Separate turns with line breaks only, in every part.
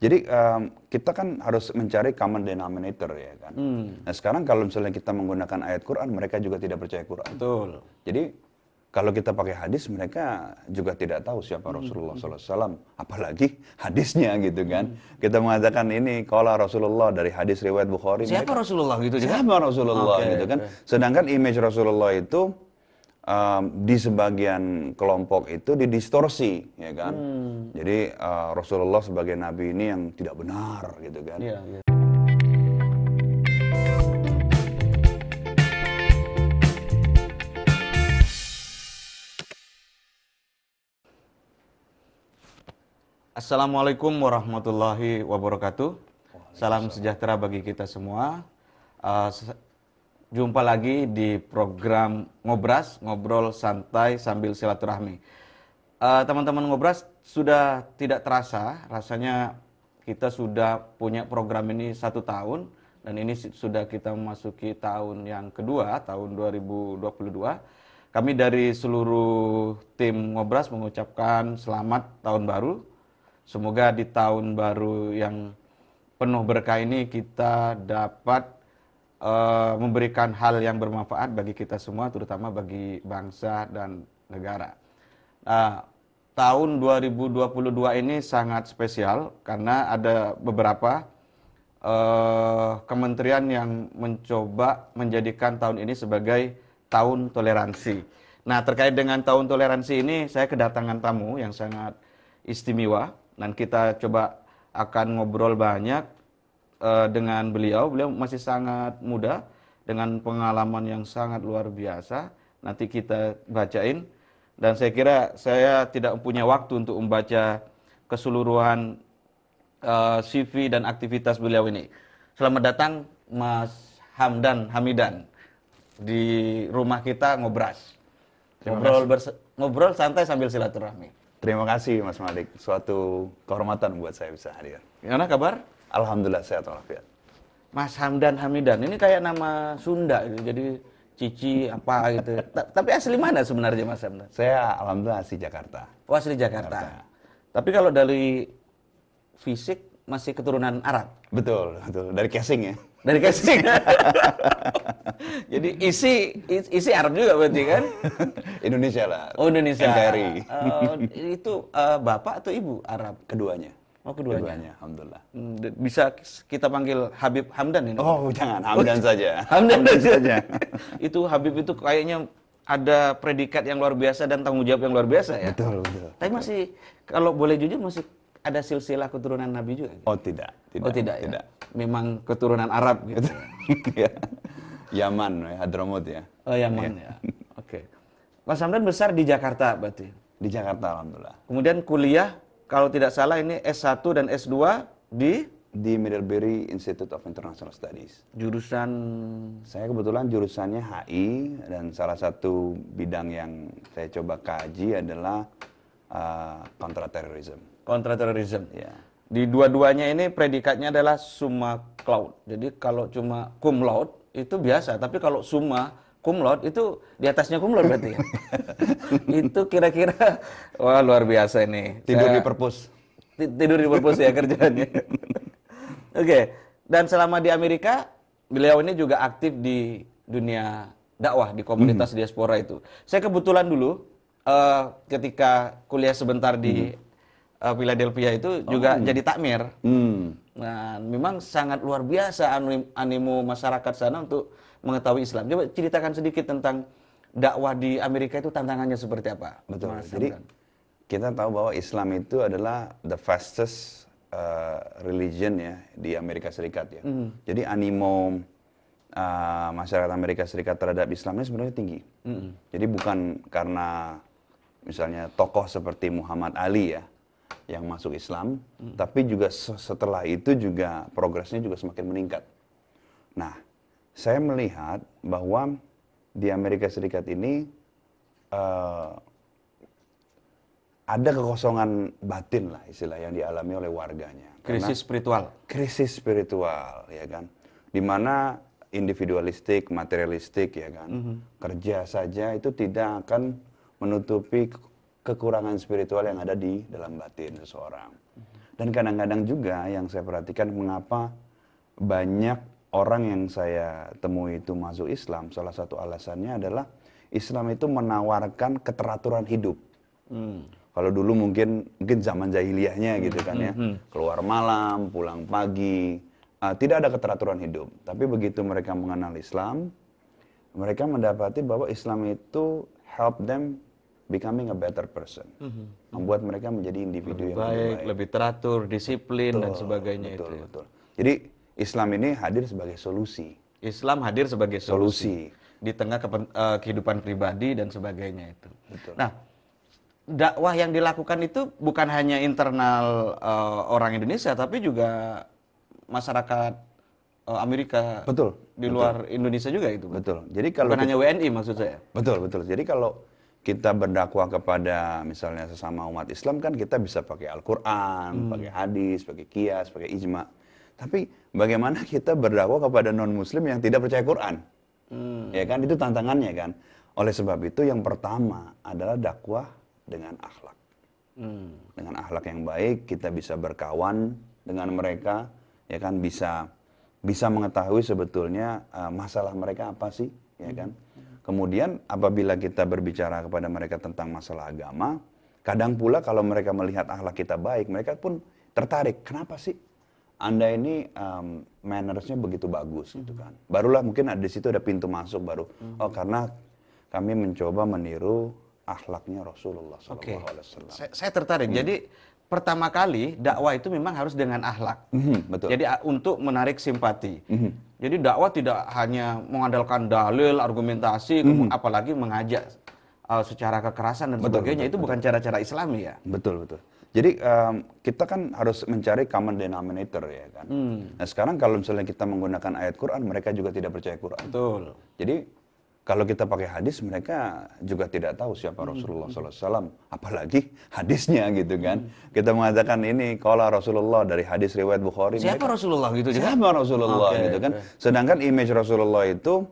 Jadi kita kan harus mencari common denominator ya kan. Nah sekarang kalau misalnya kita menggunakan ayat Quran, mereka juga tidak percaya Quran.
Betul.
Jadi kalau kita pakai hadis, mereka juga tidak tahu siapa Rasulullah SAW, apalagi hadisnya gitu kan. Kita mengatakan ini qala Rasulullah dari hadis riwayat Bukhari.
Siapa Rasulullah gitu?
Siapa Rasulullah gitu kan. Sedangkan image Rasulullah itu di sebagian kelompok itu didistorsi, ya kan. Jadi Rasulullah sebagai nabi ini yang tidak benar, gitu kan.
Iya, iya. Assalamualaikum warahmatullahi wabarakatuh. Salam sejahtera bagi kita semua. Jumpa lagi di program Ngobras, ngobrol santai sambil silaturahmi. Teman-teman Ngobras, sudah tidak terasa, rasanya kita sudah punya program ini 1 tahun, dan ini sudah kita memasuki tahun yang kedua, tahun 2022. Kami dari seluruh tim Ngobras mengucapkan selamat tahun baru. Semoga di tahun baru yang penuh berkah ini kita dapat memberikan hal yang bermanfaat bagi kita semua, terutama bagi bangsa dan negara. Tahun 2022 ini sangat spesial karena ada beberapa kementerian yang mencoba menjadikan tahun ini sebagai tahun toleransi. Nah, terkait dengan tahun toleransi ini, saya kedatangan tamu yang sangat istimewa, dan kita coba akan ngobrol banyak dengan beliau. Beliau masih sangat muda dengan pengalaman yang sangat luar biasa. Nanti kita bacain, dan saya kira saya tidak punya waktu untuk membaca keseluruhan CV dan aktivitas beliau ini. Selamat datang Mas Hamdan Hamidan di rumah kita Ngobras. Ngobrol santai sambil silaturahmi.
Terima kasih Mas Malik, suatu kehormatan buat saya bisa hadir.
Gimana kabar?
Alhamdulillah sehat walafiat.
Mas Hamdan Hamidan, ini kayak nama Sunda gitu, jadi Cici apa gitu. Tapi asli mana sebenarnya Mas Hamdan?
Saya alhamdulillah asli Jakarta.
Oh, asli Jakarta. Tapi kalau dari fisik masih keturunan Arab?
Betul, betul. Dari casing ya.
Dari casing. Jadi isi Arab juga berarti kan?
Indonesia lah.
Oh, Indonesia.
NKRI.
Itu bapak atau ibu Arab?
Keduanya.
Oh, keduanya.
Alhamdulillah.
Bisa kita panggil Habib Hamdan ini?
Oh, jangan. Hamdan saja.
Hamdan saja. Itu Habib itu kayaknya ada predikat yang luar biasa dan tanggung jawab yang luar biasa ya?
Betul, betul.
Tapi masih, kalau boleh jujur, masih ada silsilah keturunan Nabi juga?
Oh, tidak.
Oh, tidak ya? Memang keturunan Arab gitu.
Ya. Yaman, Hadramaut ya.
Oh, Yaman ya. Oke. Mas Hamdan besar di Jakarta berarti?
Di Jakarta, alhamdulillah.
Kemudian kuliah, kalau tidak salah ini S1 dan S2 di
Middlebury Institute of International Studies.
Jurusan?
Saya kebetulan jurusannya HI, dan salah satu bidang yang saya coba kaji adalah kontraterorisme.
Kontraterorisme.
Ya.
Di dua-duanya ini predikatnya adalah summa claude. Jadi kalau cuma cum laude itu biasa, tapi kalau summa cum laude itu di atasnya cum laude berarti ya? Itu kira-kira, wah luar biasa ini.
Tidur di perpus.
Tidur di perpus ya kerjaannya. Oke. Dan selama di Amerika, beliau ini juga aktif di dunia dakwah, di komunitas diaspora itu. Saya kebetulan dulu ketika kuliah sebentar di Philadelphia itu juga jadi takmir. Nah, memang sangat luar biasa animo masyarakat sana untuk mengetahui Islam. Coba ceritakan sedikit tentang dakwah di Amerika itu, tantangannya seperti apa?
Betul. Jadi kita tahu bahwa Islam itu adalah the fastest religion ya di Amerika Serikat ya. Jadi animo masyarakat Amerika Serikat terhadap Islam ini sebenarnya tinggi. Jadi bukan karena misalnya tokoh seperti Muhammad Ali ya yang masuk Islam, tapi juga setelah itu juga progresnya juga semakin meningkat. Nah, saya melihat bahwa di Amerika Serikat ini ada kekosongan batin lah istilah yang dialami oleh warganya.
Krisis spiritual.
Krisis spiritual, ya kan. Dimana individualistik, materialistik, ya kan. Kerja saja itu tidak akan menutupi kekurangan spiritual yang ada di dalam batin seseorang. Dan kadang-kadang juga yang saya perhatikan mengapa banyak orang yang saya temui itu masuk Islam, salah satu alasannya adalah Islam itu menawarkan keteraturan hidup. Kalau dulu mungkin zaman jahiliyahnya gitu kan ya, keluar malam, pulang pagi, tidak ada keteraturan hidup. Tapi begitu mereka mengenal Islam, mereka mendapati bahwa Islam itu help them becoming a better person, membuat mereka menjadi individu yang lebih baik,
lebih teratur, disiplin dan sebagainya
betul,
itu.
Betul. Jadi Islam ini hadir sebagai solusi.
Islam hadir sebagai solusi di tengah kehidupan pribadi dan sebagainya itu.
Betul.
Nah, dakwah yang dilakukan itu bukan hanya internal orang Indonesia, tapi juga masyarakat Amerika.
Betul.
Di luar Indonesia juga itu.
Betul. Jadi kalau
bukan hanya WNI maksud saya.
Betul. Jadi kalau kita berdakwah kepada misalnya sesama umat Islam kan kita bisa pakai Al-Quran, pakai hadis, pakai qiyas, pakai ijma. Tapi bagaimana kita berdakwah kepada non-Muslim yang tidak percaya Quran? Ya kan, itu tantangannya kan. Oleh sebab itu yang pertama adalah dakwah dengan akhlak. Dengan akhlak yang baik kita bisa berkawan dengan mereka, ya kan, bisa mengetahui sebetulnya masalah mereka apa sih, ya kan. Kemudian apabila kita berbicara kepada mereka tentang masalah agama, kadang pula kalau mereka melihat akhlak kita baik, mereka pun tertarik. Kenapa sih Anda ini mannersnya begitu bagus gitu kan? Barulah mungkin di situ ada pintu masuk baru. Oh, karena kami mencoba meniru akhlaknya Rasulullah SAW.
Saya tertarik. Jadi pertama kali dakwah itu memang harus dengan akhlak.
Betul.
Jadi untuk menarik simpati. Jadi dakwah tidak hanya mengandalkan dalil, argumentasi, apalagi mengajak secara kekerasan dan sebagainya. Itu bukan cara-cara Islami ya.
Betul. Jadi kita kan harus mencari common denominator ya kan. Nah sekarang kalau misalnya kita menggunakan ayat Quran, mereka juga tidak percaya Quran.
Betul.
Jadi kalau kita pakai hadis, mereka juga tidak tahu siapa Rasulullah SAW, apalagi hadisnya gitu kan. Kita mengatakan ini qala Rasulullah dari hadis riwayat Bukhari.
Siapa Rasulullah gitu juga?
Siapa Rasulullah gitu kan. Sedangkan image Rasulullah itu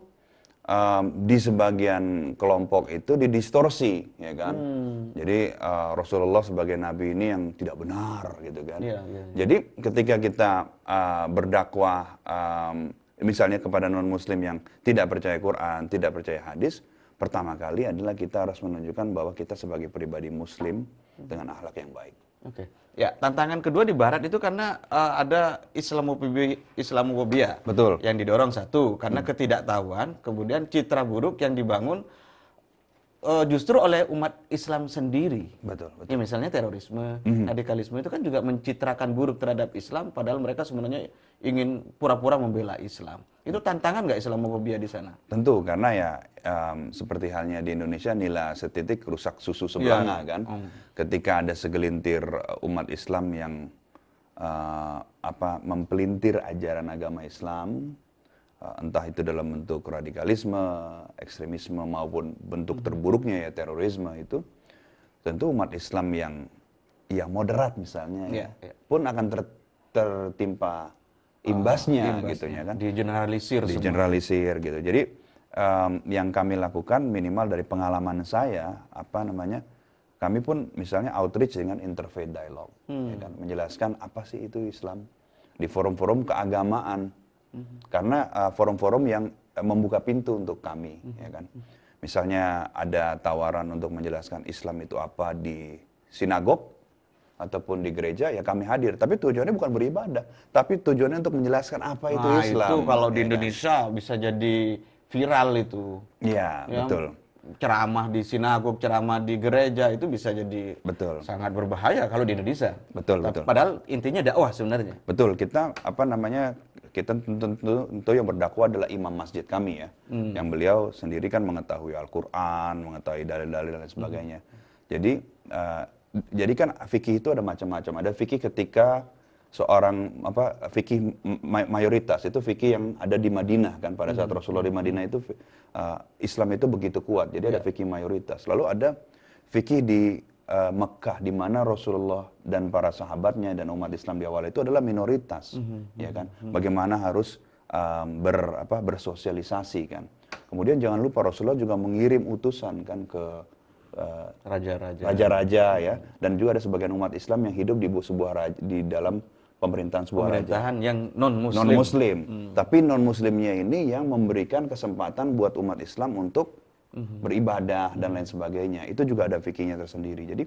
di sebagian kelompok itu didistorsi, ya kan. Jadi Rasulullah sebagai nabi ini yang tidak benar gitu kan. Jadi ketika kita berdakwah misalnya kepada non-Muslim yang tidak percaya Quran, tidak percaya hadis, pertama kali adalah kita harus menunjukkan bahwa kita sebagai pribadi Muslim dengan akhlak yang baik.
Ya, tantangan kedua di Barat itu karena ada Islamofobia.
Betul.
Yang didorong satu, karena ketidaktahuan, kemudian citra buruk yang dibangun justru oleh umat Islam sendiri.
Betul.
Ya, misalnya terorisme, radikalisme itu kan juga mencitrakan buruk terhadap Islam, padahal mereka sebenarnya ingin pura-pura membela Islam. Itu tantangan nggak Islamofobia di sana?
Tentu, karena ya seperti halnya di Indonesia, nila setitik rusak susu sebelanga kan. Ketika ada segelintir umat Islam yang mempelintir ajaran agama Islam, entah itu dalam bentuk radikalisme, ekstremisme maupun bentuk terburuknya ya terorisme itu, tentu umat Islam yang moderat misalnya pun akan tertimpa imbasnya gitu ya kan. Digeneralisir gitu. Jadi yang kami lakukan minimal dari pengalaman saya kami pun misalnya outreach dengan interfaith dialogue, ya kan, menjelaskan apa sih itu Islam di forum-forum keagamaan. Karena forum-forum yang membuka pintu untuk kami, ya kan. Misalnya ada tawaran untuk menjelaskan Islam itu apa di sinagog ataupun di gereja, ya kami hadir. Tapi tujuannya bukan beribadah, tapi tujuannya untuk menjelaskan apa itu Islam.
Itu kalau di Indonesia bisa jadi viral itu.
Iya, betul.
Ceramah di sinagog, ceramah di gereja itu bisa jadi sangat berbahaya kalau di Indonesia.
Betul.
Padahal intinya dakwah sebenarnya.
Betul, kita kita tentu yang berdakwah adalah imam masjid kami ya, yang beliau sendiri kan mengetahui Al-Quran, mengetahui dalil-dalil dan sebagainya. Jadi kan fikih itu ada macam-macam. Ada fikih ketika seorang fikih mayoritas itu fikih yang ada di Madinah kan, pada saat Rasulullah di Madinah itu Islam itu begitu kuat. Jadi ada fikih mayoritas. Lalu ada fikih di Mekah di mana Rasulullah dan para sahabatnya dan umat Islam di awal itu adalah minoritas, ya kan. Bagaimana harus bersosialisasi kan. Kemudian jangan lupa Rasulullah juga mengirim utusan kan ke raja-raja ya, dan juga ada sebagian umat Islam yang hidup di di dalam pemerintahan sebuah
pemerintahan yang non-muslim.
Non-muslim. Tapi non-muslimnya ini yang memberikan kesempatan buat umat Islam untuk beribadah dan lain sebagainya. Itu juga ada fikihnya tersendiri. Jadi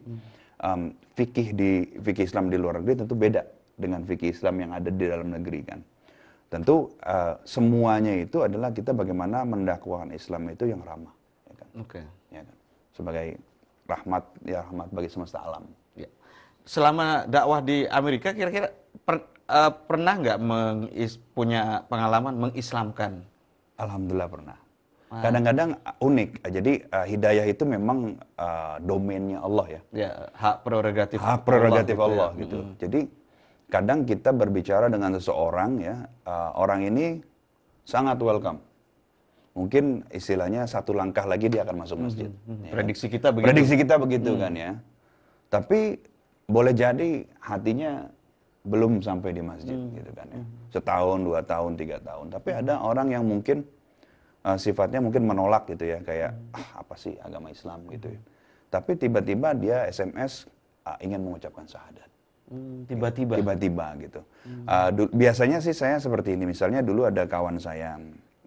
fikih Islam di luar negeri tentu beda dengan fikih Islam yang ada di dalam negeri kan. Tentu semuanya itu adalah kita bagaimana mendakwakan Islam itu yang ramah, ya kan? Ya kan? Sebagai rahmat bagi semesta alam.
Ya. Selama dakwah di Amerika, kira-kira pernah nggak punya pengalaman mengislamkan?
Alhamdulillah pernah. Kadang-kadang unik. Jadi hidayah itu memang domainnya Allah ya.
Ya, hak prerogatif
Allah gitu. Jadi kadang kita berbicara dengan seseorang ya, orang ini sangat welcome. Mungkin istilahnya satu langkah lagi dia akan masuk masjid. Ya.
Prediksi kita begitu.
Prediksi kita begitu kan ya. Tapi boleh jadi hatinya belum sampai di masjid gitu kan ya. Setahun, 2 tahun, 3 tahun. Tapi ada orang yang mungkin sifatnya mungkin menolak gitu ya, kayak apa sih agama Islam gitu ya. Tapi tiba-tiba dia SMS ingin mengucapkan syahadat. Tiba-tiba gitu. Biasanya sih saya seperti ini. Misalnya dulu ada kawan saya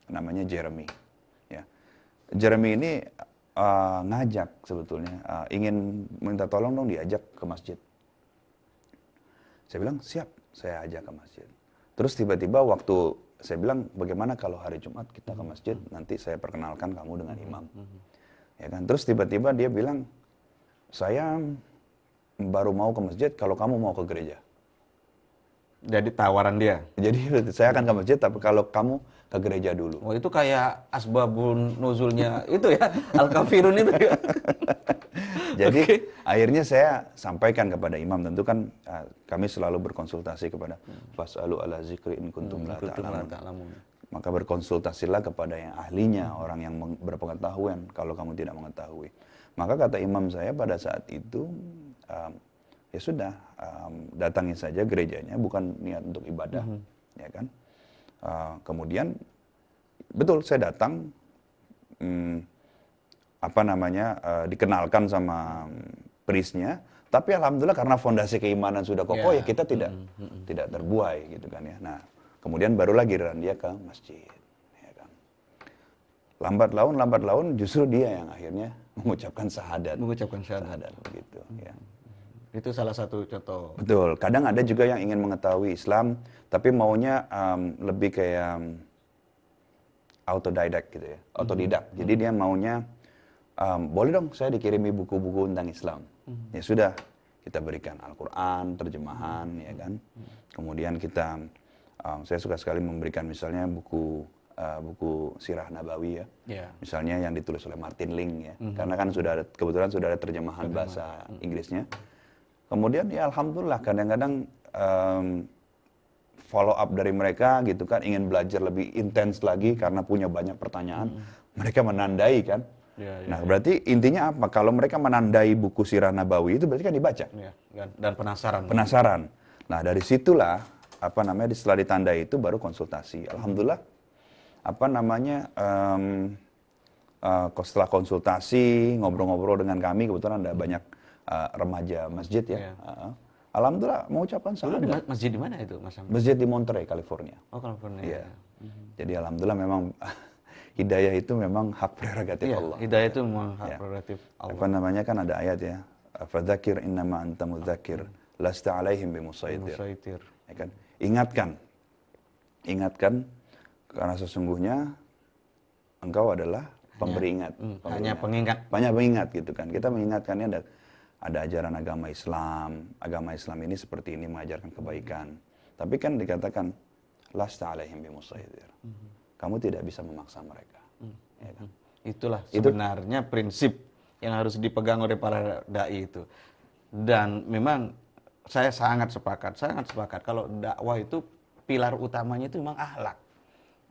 namanya Jeremy. Ya. Jeremy ini ngajak sebetulnya, ingin minta tolong dong diajak ke masjid. Saya bilang siap, saya ajak ke masjid. Terus tiba-tiba waktu saya bilang bagaimana kalau hari Jumat kita ke masjid, nanti saya perkenalkan kamu dengan imam. Ya kan? Terus tiba-tiba dia bilang, saya baru mau ke masjid kalau kamu mau ke gereja.
Jadi tawaran dia.
Jadi saya akan ke masjid tapi kalau kamu ke gereja dulu.
Oh itu kayak asbabun nuzulnya itu ya, Al-Kafirun itu ya.
Jadi akhirnya saya sampaikan kepada imam, tentu kan kami selalu berkonsultasi kepada fasalu ala zikri in kuntum la ta'lamun. Maka berkonsultasilah kepada yang ahlinya, orang yang berpengetahuan kalau kamu tidak mengetahui. Maka kata imam saya pada saat itu, ya sudah, datangi saja gerejanya, bukan niat untuk ibadah, ya kan. Kemudian betul saya datang, dikenalkan sama priestnya, tapi alhamdulillah karena fondasi keimanan sudah kokoh ya kita tidak terbuai gitu kan ya. Nah kemudian barulah giliran dia ke masjid, ya kan. Lambat laun justru dia yang akhirnya mengucapkan syahadat begitu ya.
Itu salah satu contoh.
Betul. Kadang ada juga yang ingin mengetahui Islam tapi maunya lebih kayak autodidak gitu ya, autodidak. Jadi dia maunya boleh dong saya dikirimi buku-buku tentang Islam. Ya sudah, kita berikan Al-Quran, terjemahan, ya kan. Kemudian saya suka sekali memberikan misalnya buku Sirah Nabawi ya. Misalnya yang ditulis oleh Martin Link ya. Karena kan kebetulan sudah ada terjemahan bahasa Inggrisnya. Kemudian ya alhamdulillah kadang-kadang follow up dari mereka gitu kan, ingin belajar lebih intens lagi karena punya banyak pertanyaan. Mereka menandai kan. Nah, berarti intinya apa? Kalau mereka menandai buku Sirah Nabawi itu berarti kan dibaca.
Dan penasaran.
Penasaran. Nah, dari situlah setelah ditandai itu baru konsultasi. Alhamdulillah setelah konsultasi, ngobrol-ngobrol dengan kami, kebetulan ada banyak remaja masjid ya. Alhamdulillah mengucapkan syahadat.
Masjid di mana itu, Mas Hamdi?
Masjid di Monterey, California.
Oh, California.
Iya. Jadi alhamdulillah memang hidayah itu memang hak prerogatif Allah.
Hidayah itu memang hak prerogatif Allah.
Kan ada ayat ya. Fadzakir innama anta mudzakir lasta alaihim bimusaitir. Ya kan? Ingatkan karena sesungguhnya engkau adalah pemberi ingat.
Hanya pengingat.
Banyak pengingat gitu kan. Kita mengingatkannya ada ajaran agama Islam. Agama Islam ini seperti ini mengajarkan kebaikan. Tapi kan dikatakan lasta alaihim bimusaitir. Kamu tidak bisa memaksa mereka. Ya kan?
Itulah sebenarnya prinsip yang harus dipegang oleh para dai itu. Dan memang saya sangat sepakat kalau dakwah itu pilar utamanya itu memang akhlak.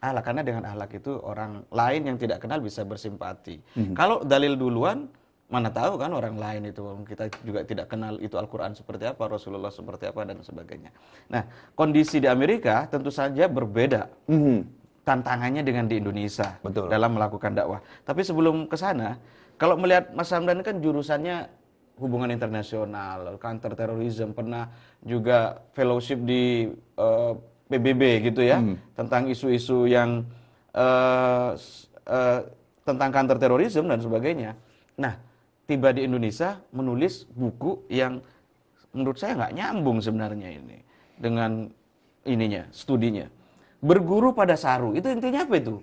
Karena dengan akhlak itu orang lain yang tidak kenal bisa bersimpati. Kalau dalil duluan, mana tahu kan orang lain itu, kita juga tidak kenal itu Al-Quran seperti apa, Rasulullah seperti apa dan sebagainya. Nah, kondisi di Amerika tentu saja berbeda. Tantangannya dengan di Indonesia.
Betul.
Dalam melakukan dakwah. Tapi sebelum ke sana, Kalau melihat Mas Hamdan kan jurusannya hubungan internasional, counter terrorism, pernah juga fellowship di PBB gitu ya, tentang isu-isu yang tentang counter terrorism dan sebagainya. Nah, tiba di Indonesia menulis buku yang menurut saya nggak nyambung sebenarnya ini dengan ininya, studinya. Berguru pada Saru, itu intinya apa itu?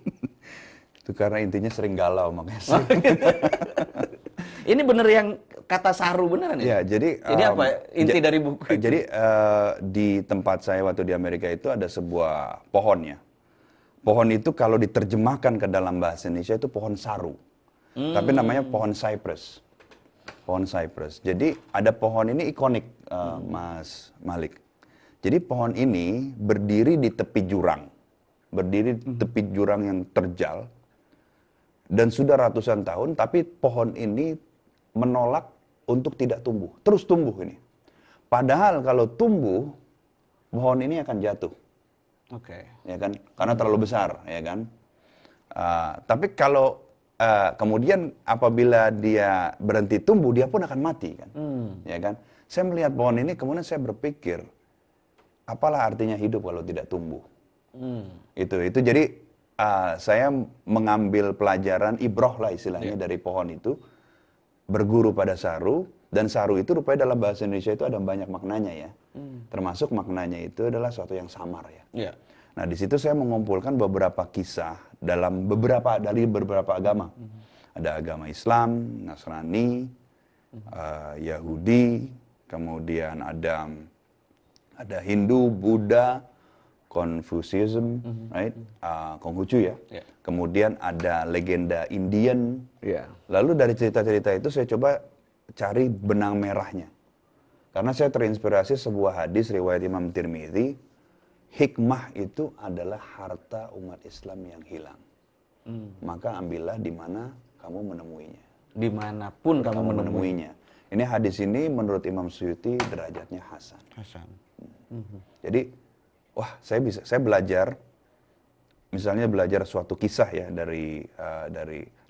Itu karena intinya sering galau makanya.
Ini bener yang kata Saru beneran ya?
Ya, jadi
apa inti dari buku itu?
Jadi di tempat saya waktu di Amerika itu ada sebuah pohon ya. Pohon itu kalau diterjemahkan ke dalam bahasa Indonesia itu pohon saru. Tapi namanya pohon cypress. Pohon cypress. Jadi ada pohon ini ikonik, Mas Malik. Jadi pohon ini berdiri di tepi jurang. Berdiri di tepi jurang yang terjal. Dan sudah ratusan tahun, tapi pohon ini menolak untuk tidak tumbuh. Terus tumbuh ini. Padahal kalau tumbuh, pohon ini akan jatuh.
Oke.
Ya kan? Karena terlalu besar, ya kan? Tapi kalau kemudian apabila dia berhenti tumbuh, dia pun akan mati kan? Ya kan? Saya melihat pohon ini, kemudian saya berpikir, apalah artinya hidup kalau tidak tumbuh? Itu jadi saya mengambil pelajaran ibroh lah istilahnya dari pohon itu, berguru pada saru, dan saru itu rupanya dalam bahasa Indonesia itu ada banyak maknanya ya. Termasuk maknanya itu adalah suatu yang samar ya.
Yeah.
Nah di situ saya mengumpulkan beberapa kisah dari beberapa agama. Ada agama Islam, Nasrani, Yahudi, kemudian ada Hindu, Buddha, Confucianism, right? Konghucu ya.
Yeah.
Kemudian ada legenda Indian.
Yeah.
Lalu dari cerita-cerita itu saya coba cari benang merahnya. Karena saya terinspirasi sebuah hadis riwayat Imam Tirmidzi, hikmah itu adalah harta umat Islam yang hilang. Maka ambillah di mana kamu menemuinya.
Dimanapun kamu menemuinya.
Ini hadis ini menurut Imam Suyuti derajatnya hasan. Jadi, wah saya belajar, misalnya belajar suatu kisah ya dari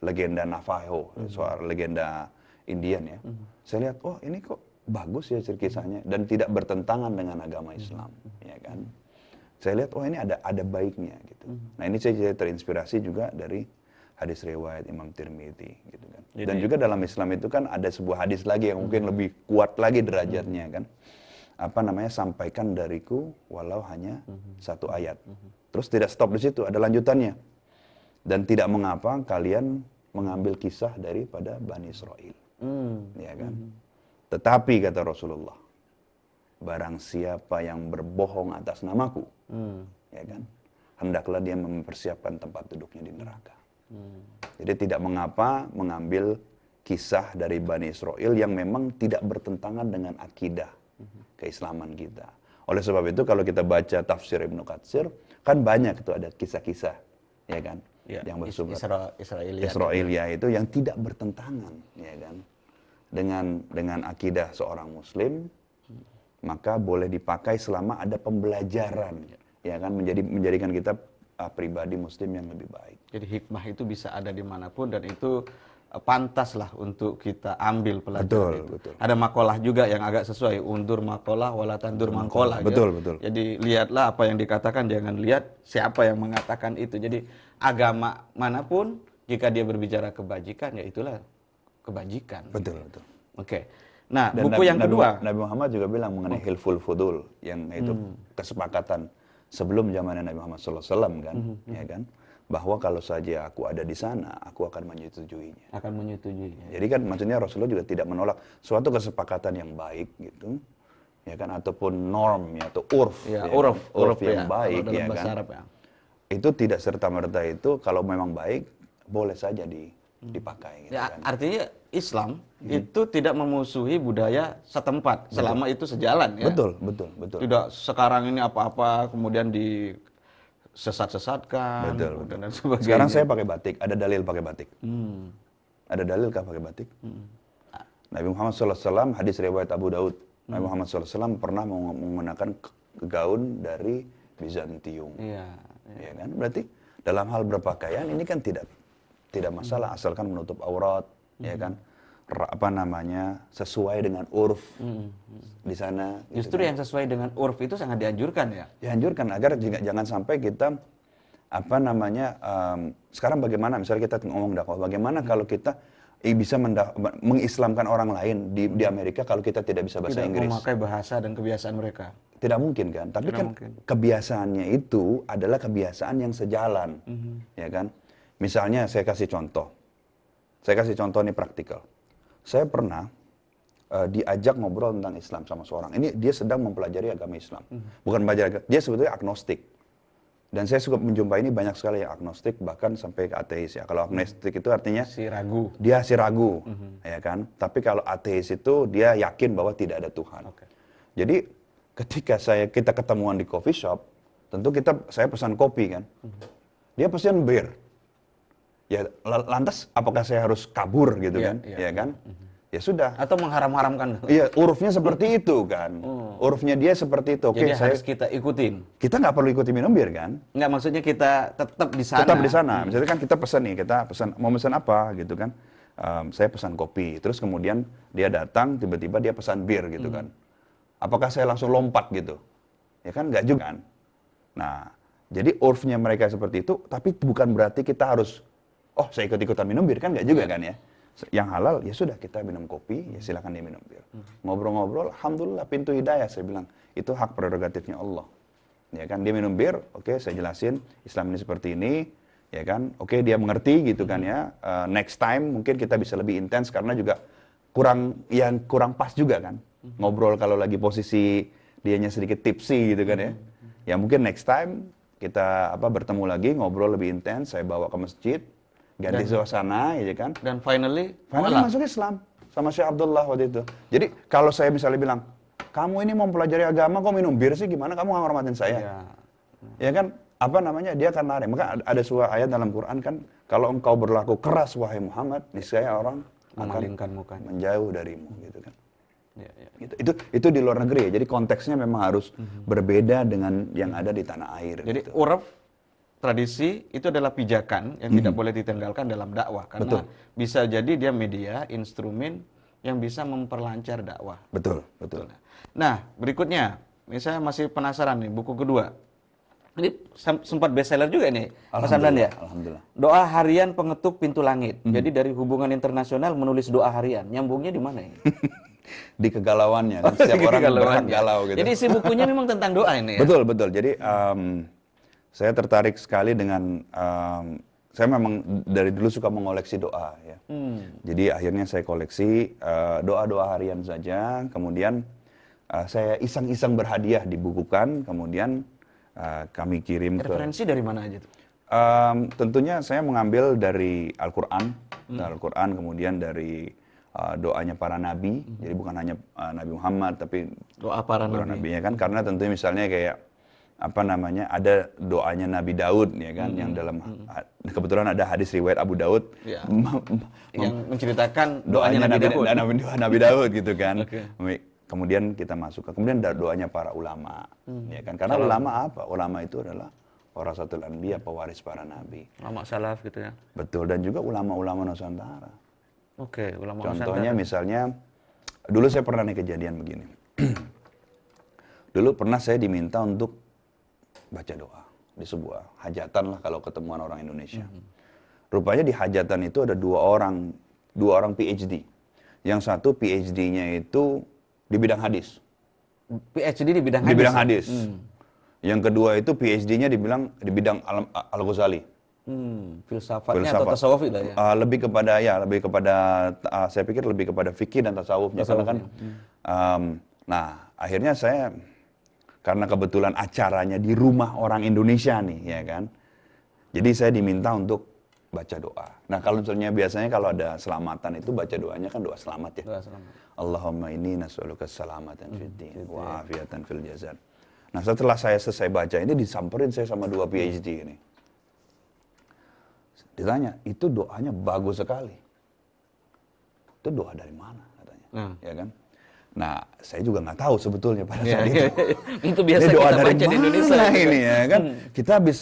legenda Navajo, soal legenda Indian ya. Saya lihat, oh ini kok bagus ya kisahnya dan tidak bertentangan dengan agama Islam, ya kan? Saya lihat, oh ini ada baiknya gitu. Nah ini saya terinspirasi juga dari hadis riwayat Imam Tirmidzi gitu kan. Dan juga dalam Islam itu kan ada sebuah hadis lagi yang mungkin lebih kuat lagi derajatnya kan. Apa namanya, sampaikan dariku walau hanya satu ayat. Terus tidak stop di situ, ada lanjutannya. Dan tidak mengapa kalian mengambil kisah daripada Bani Israel. Ya kan? Tetapi kata Rasulullah, barang siapa yang berbohong atas namaku, ya kan, hendaklah dia mempersiapkan tempat duduknya di neraka. Jadi tidak mengapa mengambil kisah dari Bani Israel yang memang tidak bertentangan dengan akidah keislaman kita. Oleh sebab itu kalau kita baca tafsir Ibnu Katsir, kan banyak itu ada kisah-kisah, ya kan, yang bersumber Israelia itu yang tidak bertentangan, ya kan, dengan akidah seorang Muslim, maka boleh dipakai selama ada pembelajaran, ya kan, menjadikan kita pribadi Muslim yang lebih baik.
Jadi hikmah itu bisa ada dimanapun dan itu pantaslah untuk kita ambil pelajaran itu.
Betul.
Ada makalah juga yang agak sesuai, undur makalah wala tandur mangkolah.
Betul.
Jadi lihatlah apa yang dikatakan, jangan lihat siapa yang mengatakan itu. Jadi agama manapun jika dia berbicara kebajikan, ya itulah kebajikan.
Betul.
Oke. Nah,
dan
buku yang kedua,
Nabi Muhammad juga bilang mengenai hilful fudul, yang itu kesepakatan sebelum zamannya Nabi Muhammad SAW kan, ya kan, bahwa kalau saja aku ada di sana, aku akan menyetujuinya. Jadi kan maksudnya Rasulullah juga tidak menolak suatu kesepakatan yang baik gitu, ya kan, ataupun norm ya, atau urf yang baik, ya kan.
Arab, ya.
Itu tidak serta-merta itu kalau memang baik boleh saja dipakai. Gitu,
ya,
kan.
Artinya Islam itu tidak memusuhi budaya setempat selama itu sejalan ya.
Betul.
Tidak sekarang ini apa-apa kemudian disesat-sesatkan
Betul.
dan sebagainya.
Sekarang saya pakai batik, ada dalil pakai batik. Ada dalil kah pakai batik? Nabi Muhammad SAW, hadis riwayat Abu Daud, Nabi Muhammad SAW pernah menggunakan gaun dari Bizantium. Ya kan? Berarti dalam hal berpakaian ini kan tidak masalah asalkan menutup aurat, ya kan? Apa namanya, sesuai dengan urf di sana.
Justru yang sesuai dengan urf itu sangat dianjurkan ya?
Dianjurkan agar jangan sampai kita, apa namanya, sekarang bagaimana, misalnya kita ngomong dakwah, bagaimana kalau kita bisa mengislamkan orang lain di Amerika kalau kita tidak bisa bahasa Inggris?
Tidak memakai bahasa dan kebiasaan mereka.
Tidak mungkin kan, tapi kan kebiasaannya itu adalah kebiasaan yang sejalan, ya kan? Misalnya saya kasih contoh ini praktikal. Saya pernah diajak ngobrol tentang Islam sama seorang. Ini dia sedang mempelajari agama Islam. Bukan belajar, dia sebetulnya agnostik. Dan saya suka menjumpai ini banyak sekali yang agnostik, bahkan sampai ke ateis ya. Kalau agnostik itu artinya dia si ragu, ya kan? Tapi kalau ateis itu dia yakin bahwa tidak ada Tuhan. Jadi ketika kita ketemuan di coffee shop, tentu saya pesan kopi kan. Dia pesan bir. Ya, lantas apakah saya harus kabur gitu kan? Ya kan? Ya sudah.
Atau mengharam-haramkan.
Iya, urufnya seperti itu kan. Urufnya dia seperti itu.
Jadi harus kita ikutin.
Kita nggak perlu ikuti minum bir kan?
Nggak, maksudnya kita tetap di sana.
Tetap di sana. Misalnya kan kita pesan nih, mau pesan apa gitu kan? Saya pesan kopi. Terus kemudian dia datang, tiba-tiba dia pesan bir gitu kan. Apakah saya langsung lompat gitu? Ya kan nggak juga kan? Nah, jadi urfnya mereka seperti itu, tapi bukan berarti kita harus saya ikut-ikutan minum bir, kan nggak juga kan ya. Yang halal, ya sudah kita minum kopi, ya silakan dia minum bir. Ngobrol-ngobrol, alhamdulillah pintu hidayah, saya bilang. Itu hak prerogatifnya Allah. Ya kan, dia minum bir, oke, saya jelasin, Islam ini seperti ini, ya kan, oke, dia mengerti gitu kan ya. Next time mungkin kita bisa lebih intens, karena juga kurang pas juga kan. Ngobrol kalau lagi posisi dianya sedikit tipsy gitu kan ya. Ya mungkin next time kita bertemu lagi, ngobrol lebih intens, saya bawa ke masjid, ganti suasana, ya kan.
Dan finally
masuk Islam sama Syekh Abdullah waktu itu. Jadi kalau saya misalnya bilang, kamu ini mau pelajari agama kok minum bir sih, gimana kamu menghormatin saya? Ya kan, dia akan lari. Maka ada sebuah ayat dalam Quran kan, kalau engkau berlaku keras wahai Muhammad, niscaya orang
memalingkan mukanya,
menjauh darimu gitu kan. Itu di luar negeri ya. Jadi konteksnya memang harus berbeda dengan yang ada di tanah air.
Jadi uruf, tradisi itu adalah pijakan yang tidak boleh ditinggalkan dalam dakwah, karena bisa jadi dia media, instrumen yang bisa memperlancar dakwah.
Betul.
Nah, berikutnya, ini saya masih penasaran nih, buku kedua. Ini sempat bestseller juga nih, Mas Hamdan ya?
Alhamdulillah.
Doa Harian Pengetuk Pintu Langit. Jadi dari hubungan internasional menulis doa harian. Nyambungnya di mana ini?
Di kegalauannya. Kan? Setiap orang berhak galau gitu.
Jadi isi bukunya memang tentang doa ini ya?
Betul. Jadi saya tertarik sekali dengan, saya memang dari dulu suka mengoleksi doa ya. Jadi akhirnya saya koleksi doa-doa harian saja, kemudian saya iseng-iseng berhadiah dibukukan, kemudian kami kirim ke...
Referensi dari mana aja tuh?
Tentunya saya mengambil dari Al-Quran, kemudian dari doanya para nabi, jadi bukan hanya Nabi Muhammad, tapi
doa para nabi
ya kan, karena tentunya misalnya kayak ada doanya Nabi Daud ya kan, yang dalam kebetulan ada hadis riwayat Abu Daud
yang menceritakan
doanya Nabi Daud gitu kan. Kemudian kita masuk kemudian doanya para ulama ya kan, karena ulama apa? Ulama itu adalah warasatul anbiya, pewaris para nabi.
Ulama salaf gitu ya.
Betul, dan juga ulama-ulama Nusantara.
Ulama
Contohnya misalnya dulu saya pernah nih kejadian begini. Dulu pernah saya diminta untuk baca doa di sebuah hajatan lah, kalau ketemuan orang Indonesia. Rupanya di hajatan itu ada dua orang PhD. Yang satu PhD-nya itu di bidang hadis.
PhD di bidang hadis?
Di bidang hadis. Yang kedua itu PhD-nya di bidang Al-Ghazali.
Filsafatnya atau tasawuf itu ya?
Lebih kepada saya pikir lebih kepada fikih dan tasawufnya. Karena kan, nah akhirnya saya, karena kebetulan acaranya di rumah orang Indonesia nih, ya kan. Jadi saya diminta untuk baca doa. Nah kalau misalnya biasanya kalau ada selamatan itu baca doanya kan doa selamat ya.
Doa selamat.
Allahumma inni nas'aluka salamatan fid din wa afiatan fil jasad. Nah setelah saya selesai baca ini, disamperin saya sama dua PhD ini. Ditanya, itu doanya bagus sekali. Itu doa dari mana katanya, ya kan? Nah, saya juga nggak tahu sebetulnya pada
Iya,
saat
iya,
itu.
iya. Itu biasa
Ini doa
kita
dari
baca di Indonesia
mana
juga.
ini ya kan? Kita habis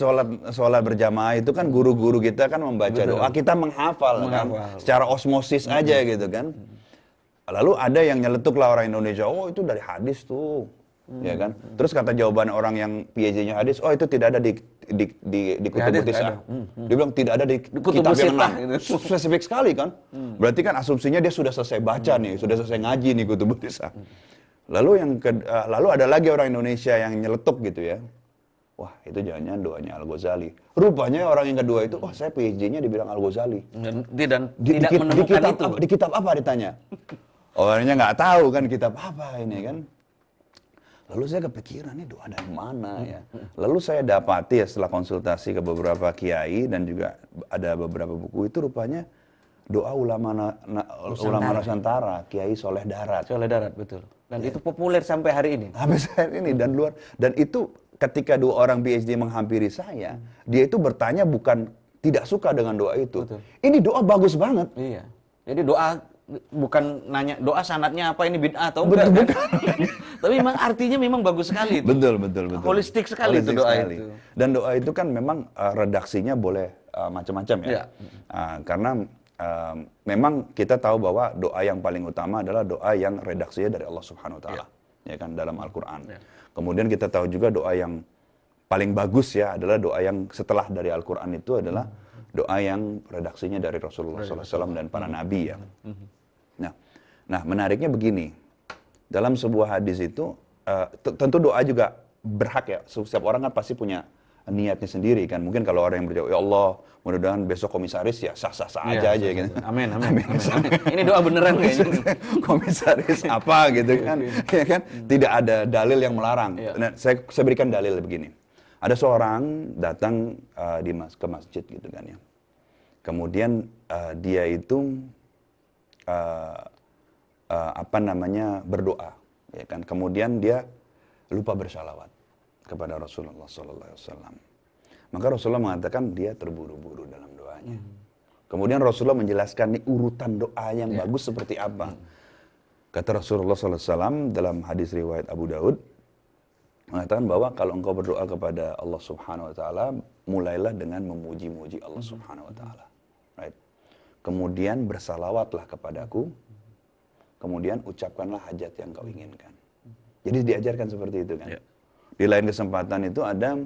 sholat berjamaah itu kan guru-guru kita kan membaca
Betul.
doa, kita menghafal kan,
Menghafal.
secara osmosis aja gitu kan. Lalu ada yang nyeletuk lah orang Indonesia, oh itu dari hadis tuh, ya kan? Terus kata jawaban orang yang PhD-nya hadis, oh itu tidak ada di Kutubus
hadis
Tis'ah.
nggak ada.
Dia bilang tidak ada di
Kutubus
kitab yang
Sittah,
enam.
gitu.
Spesifik sekali kan? Berarti kan asumsinya dia sudah selesai baca nih, sudah selesai ngaji nih Kutubus Tis'ah. Lalu lalu ada lagi orang Indonesia yang nyeletuk gitu ya. Wah, itu jangan-jangan doanya Al-Ghazali. Rupanya orang yang kedua itu, wah saya PhD-nya dibilang Al-Ghazali.
Dan tidak menemukan itu.
Di kitab apa ditanya? Orangnya nggak tahu kan kitab apa ini kan. Lalu saya kepikiran, ini doa dari mana ya? Lalu saya dapati ya setelah konsultasi ke beberapa kiai dan juga ada beberapa buku itu rupanya doa ulama Nusantara, Kiai Soleh Darat.
Soleh Darat, betul. Dan itu populer sampai hari ini.
Sampai saat ini dan itu ketika dua orang PhD menghampiri saya, dia itu bertanya bukan tidak suka dengan doa itu.
Betul.
Ini doa bagus banget.
Iya. Jadi doa bukan nanya doa sanadnya apa ini bid'ah atau enggak.
Betul,
kan? Tapi memang artinya memang bagus sekali itu.
Betul.
Holistik sekali itu doa
sekali.
itu.
Dan doa itu kan memang redaksinya boleh macam-macam ya.
Iya.
Karena memang kita tahu bahwa doa yang paling utama adalah doa yang redaksinya dari Allah Subhanahu wa taala. Ya kan dalam Al-Qur'an.
Ya.
Kemudian kita tahu juga doa yang paling bagus ya adalah doa yang setelah dari Al-Qur'an itu adalah doa yang redaksinya dari Rasulullah SAW dan para nabi ya. Nah, menariknya begini. Dalam sebuah hadis itu tentu doa juga berhak ya. Setiap orang kan pasti punya niatnya sendiri kan. Mungkin kalau orang yang berdoa, ya Allah, mudah-mudahan besok komisaris ya sah-sah aja gitu.
Amin. Ini doa beneran kayaknya.
Komisaris apa gitu kan. Ya kan? Tidak ada dalil yang melarang.
Iya.
Nah, saya berikan dalil begini. Ada seorang datang ke masjid gitu kan ya. Kemudian dia itu berdoa, ya kan. Kemudian dia lupa bersalawat kepada Rasulullah SAW. Maka Rasulullah mengatakan dia terburu-buru dalam doanya. Kemudian Rasulullah menjelaskan nih urutan doa yang bagus seperti apa. Kata Rasulullah SAW dalam hadis riwayat Abu Daud, mengatakan bahwa kalau engkau berdoa kepada Allah Subhanahu Wa Taala, mulailah dengan memuji-muji Allah Subhanahu Wa Taala. Right? Kemudian bersalawatlah kepadaku. Kemudian ucapkanlah hajat yang kau inginkan. Jadi diajarkan seperti itu kan. Ya. Di lain kesempatan itu ada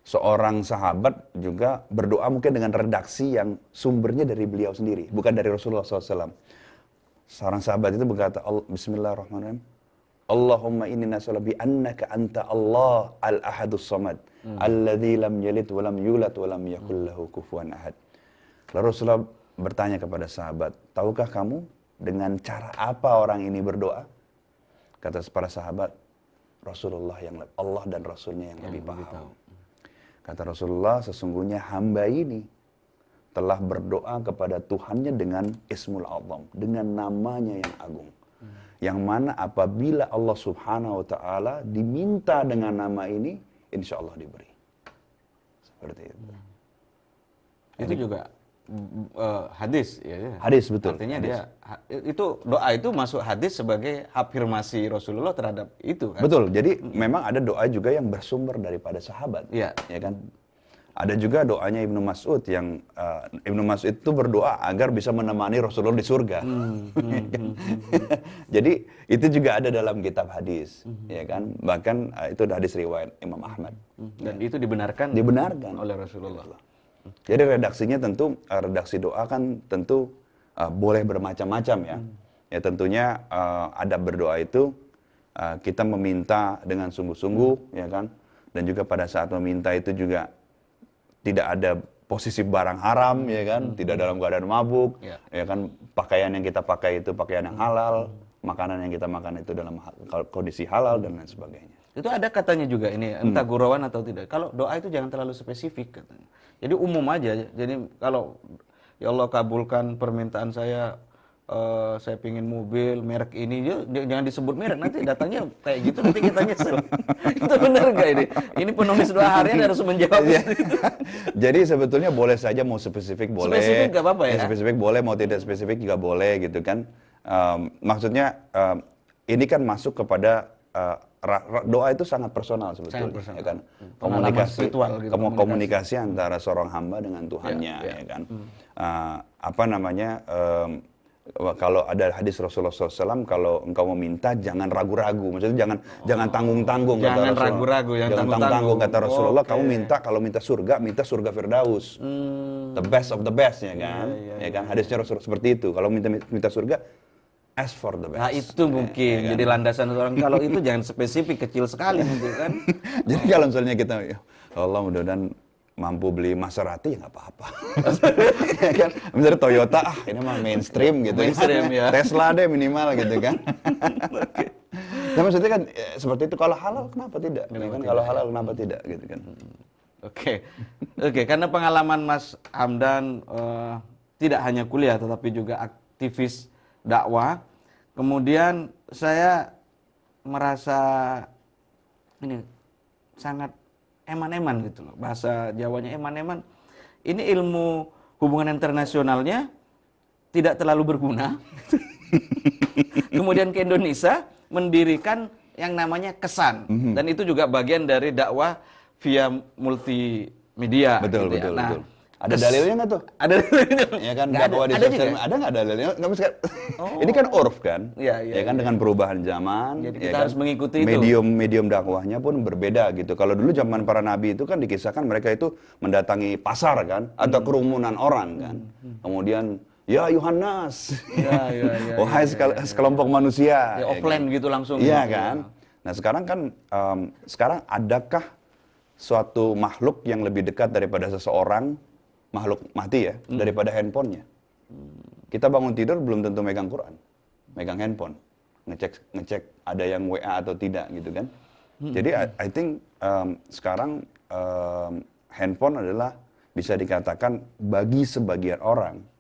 seorang sahabat juga berdoa mungkin dengan redaksi yang sumbernya dari beliau sendiri, bukan dari Rasulullah SAW. Seorang sahabat itu berkata, Bismillahirrahmanirrahim. Allahumma inni nas'aluka bi annaka anta Allah al-ahadus samad, alladzi lam yalid wa lam yulad wa lam yakul lahu kufuwan ahad. Lalu Rasulullah bertanya kepada sahabat, tahukah kamu dengan cara apa orang ini berdoa? Kata para sahabat, Rasulullah Allah dan Rasulnya yang lebih paham. Kata Rasulullah, sesungguhnya hamba ini telah berdoa kepada Tuhannya dengan Ismul Azam, dengan namanya yang agung. Yang mana apabila Allah Subhanahu Wa Taala diminta dengan nama ini, insya Allah diberi. Seperti itu.
Itu juga hadis ya.
Hadis betul.
Artinya
hadis.
Itu doa itu masuk hadis sebagai afirmasi Rasulullah terhadap itu kan.
Betul. Jadi memang ada doa juga yang bersumber daripada sahabat. Iya. Ya kan? Ada juga doanya Ibnu Mas'ud yang Ibnu Mas'ud itu berdoa agar bisa menemani Rasulullah di surga. Jadi itu juga ada dalam kitab hadis, ya kan? Bahkan itu hadis riwayat Imam Ahmad.
Dan itu dibenarkan oleh Rasulullah.
Jadi redaksinya tentu redaksi doa kan tentu boleh bermacam-macam ya. Ya tentunya adab berdoa itu kita meminta dengan sungguh-sungguh, ya kan? Dan juga pada saat meminta itu juga tidak ada posisi barang haram, ya kan? Tidak dalam keadaan mabuk, ya kan? Pakaian yang kita pakai itu pakaian yang halal, makanan yang kita makan itu dalam kondisi halal dan lain sebagainya.
Itu ada katanya juga ini, entah gurauan atau tidak. Kalau doa itu jangan terlalu spesifik katanya. Jadi umum aja. Jadi kalau ya Allah kabulkan permintaan saya pingin mobil merek ini, jangan disebut merek, nanti datangnya kayak gitu, nanti kita nyesel. Itu benar nggak ini? Ini penulis doa harian harus menjawab.
Jadi sebetulnya boleh saja, mau spesifik boleh.
Spesifik nggak apa-apa ya?
Spesifik boleh, mau tidak spesifik juga boleh gitu kan. Maksudnya ini kan masuk kepada doa itu sangat personal sebetulnya,
personal.
ya kan?
Pengalaman spiritual gitu,
komunikasi antara seorang hamba dengan Tuhannya, ya kan? Apa namanya? Kalau ada hadis Rasulullah SAW, kalau engkau meminta jangan ragu-ragu, maksudnya jangan tanggung-tanggung.
Jangan ragu-ragu,
jangan tanggung-tanggung kata Rasulullah. Kamu kalau minta surga Firdaus, the best of the best, ya kan? Ya kan? Hadisnya Rasulullah seperti itu. Kalau minta surga, ask for the best.
Nah itu mungkin ya kan? Jadi landasan orang. Kalau itu jangan spesifik, kecil sekali mungkin kan.
Jadi kalau misalnya kita, ya Allah mudah-mudahan mampu beli Maserati, ya nggak apa-apa. Ya kan? Misalnya Toyota, ini mah mainstream gitu.
Mainstream ya.
Tesla deh minimal gitu kan. Nah maksudnya kan seperti itu. Kalau halal kenapa tidak? Kalau halal kenapa tidak gitu kan.
Oke, karena pengalaman Mas Hamdan tidak hanya kuliah tetapi juga aktivis dakwah. Kemudian saya merasa ini sangat eman-eman gitu loh. Bahasa Jawanya eman-eman. Ini ilmu hubungan internasionalnya tidak terlalu berguna. Kemudian ke Indonesia mendirikan yang namanya Kesan. Dan itu juga bagian dari dakwah via multimedia.
Betul,
gitu
betul,
ya. Nah,
betul. Ada dalilnya nggak tuh?
Ada dalilnya.
Ya kan,
dakwah di sosial media.
Ada nggak dalilnya? Ini kan urf kan?
Ya
kan dengan perubahan zaman.
Jadi kita harus mengikuti
medium dakwahnya pun berbeda gitu. Kalau dulu zaman para nabi itu kan dikisahkan mereka itu mendatangi pasar kan, atau kerumunan orang kan. Kemudian ya Yohanes, wahai sekelompok manusia.
Ya offline gitu langsung.
Iya kan. Nah sekarang kan, sekarang adakah suatu makhluk yang lebih dekat daripada seseorang, makhluk mati ya, daripada handphonenya? Kita bangun tidur belum tentu megang Quran, megang handphone, ngecek ada yang WA atau tidak gitu kan. Jadi I think sekarang handphone adalah bisa dikatakan bagi sebagian orang